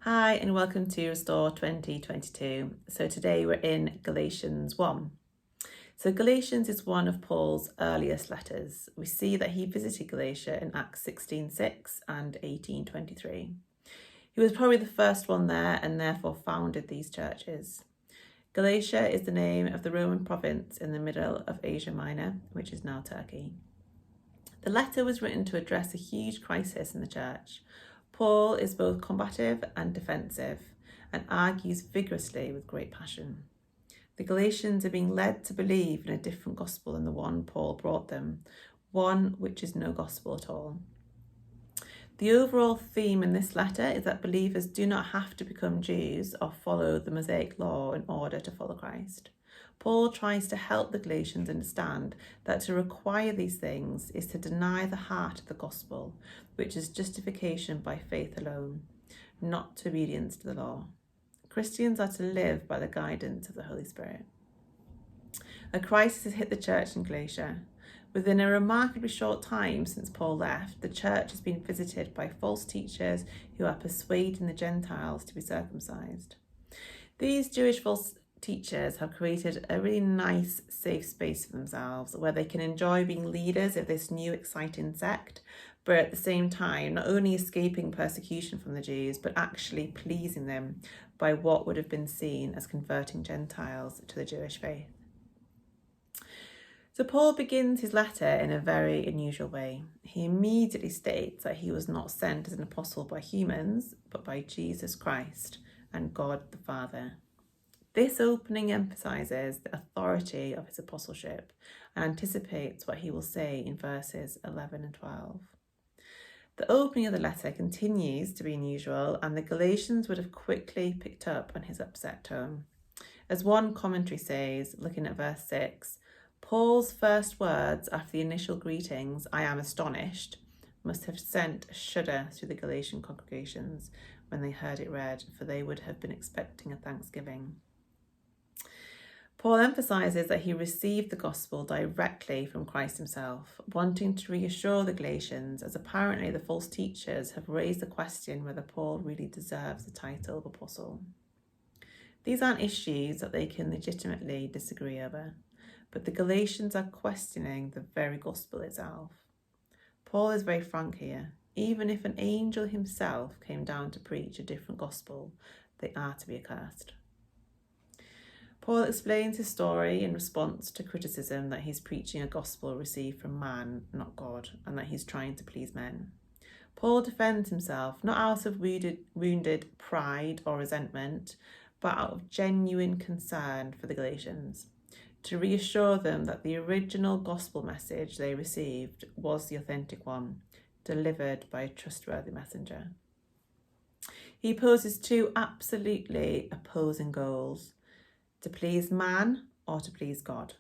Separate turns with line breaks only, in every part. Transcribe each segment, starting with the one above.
Hi and welcome to Restore 2022. So today we're in Galatians 1. So Galatians is one of Paul's earliest letters. We see that he visited Galatia in Acts 16:6 and 18:23. He was probably the first one there and therefore founded these churches. Galatia is the name of the Roman province in the middle of Asia Minor, which is now Turkey. The letter was written to address a huge crisis in the church. Paul is both combative and defensive and argues vigorously with great passion. The Galatians are being led to believe in a different gospel than the one Paul brought them, one which is no gospel at all. The overall theme in this letter is that believers do not have to become Jews or follow the Mosaic law in order to follow Christ. Paul tries to help the Galatians understand that to require these things is to deny the heart of the gospel, which is justification by faith alone, not obedience to the law. Christians are to live by the guidance of the Holy Spirit. A crisis has hit the church in Galatia. Within a remarkably short time since Paul left, the church has been visited by false teachers who are persuading the Gentiles to be circumcised. These Jewish false teachers have created a really nice, safe space for themselves where they can enjoy being leaders of this new, exciting sect, but at the same time, not only escaping persecution from the Jews, but actually pleasing them by what would have been seen as converting Gentiles to the Jewish faith. So Paul begins his letter in a very unusual way. He immediately states that he was not sent as an apostle by humans, but by Jesus Christ and God the Father. This opening emphasizes the authority of his apostleship and anticipates what he will say in verses 11 and 12. The opening of the letter continues to be unusual, and the Galatians would have quickly picked up on his upset tone. As one commentary says, looking at verse 6, Paul's first words after the initial greetings, "I am astonished," must have sent a shudder through the Galatian congregations when they heard it read, for they would have been expecting a thanksgiving. Paul emphasizes that he received the gospel directly from Christ himself, wanting to reassure the Galatians, as apparently the false teachers have raised the question whether Paul really deserves the title of apostle. These aren't issues that they can legitimately disagree over, but the Galatians are questioning the very gospel itself. Paul is very frank here. Even if an angel himself came down to preach a different gospel, they are to be accursed. Paul explains his story in response to criticism that he's preaching a gospel received from man, not God, and that he's trying to please men. Paul defends himself not out of wounded pride or resentment, but out of genuine concern for the Galatians, to reassure them that the original gospel message they received was the authentic one, delivered by a trustworthy messenger. He poses two absolutely opposing goals: to please man or to please God.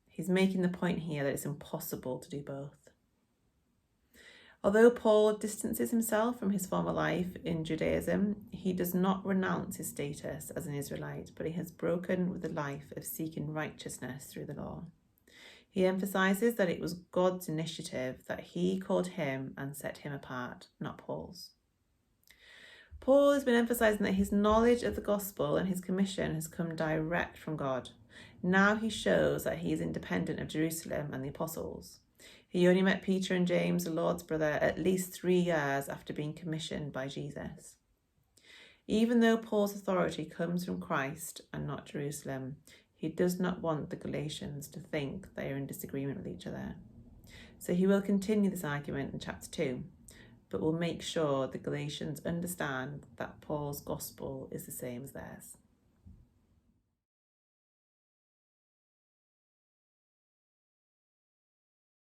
He's making the point here that it's impossible to do both. Although Paul distances himself from his former life in Judaism, he does not renounce his status as an Israelite, but he has broken with the life of seeking righteousness through the law. He emphasizes that it was God's initiative, that he called him and set him apart, not Paul's. Paul has been emphasizing that his knowledge of the gospel and his commission has come direct from God. Now he shows that he is independent of Jerusalem and the apostles. He only met Peter and James, the Lord's brother, at least 3 years after being commissioned by Jesus. Even though Paul's authority comes from Christ and not Jerusalem, he does not want the Galatians to think they are in disagreement with each other. So he will continue this argument in chapter 2, but will make sure the Galatians understand that Paul's gospel is the same as theirs.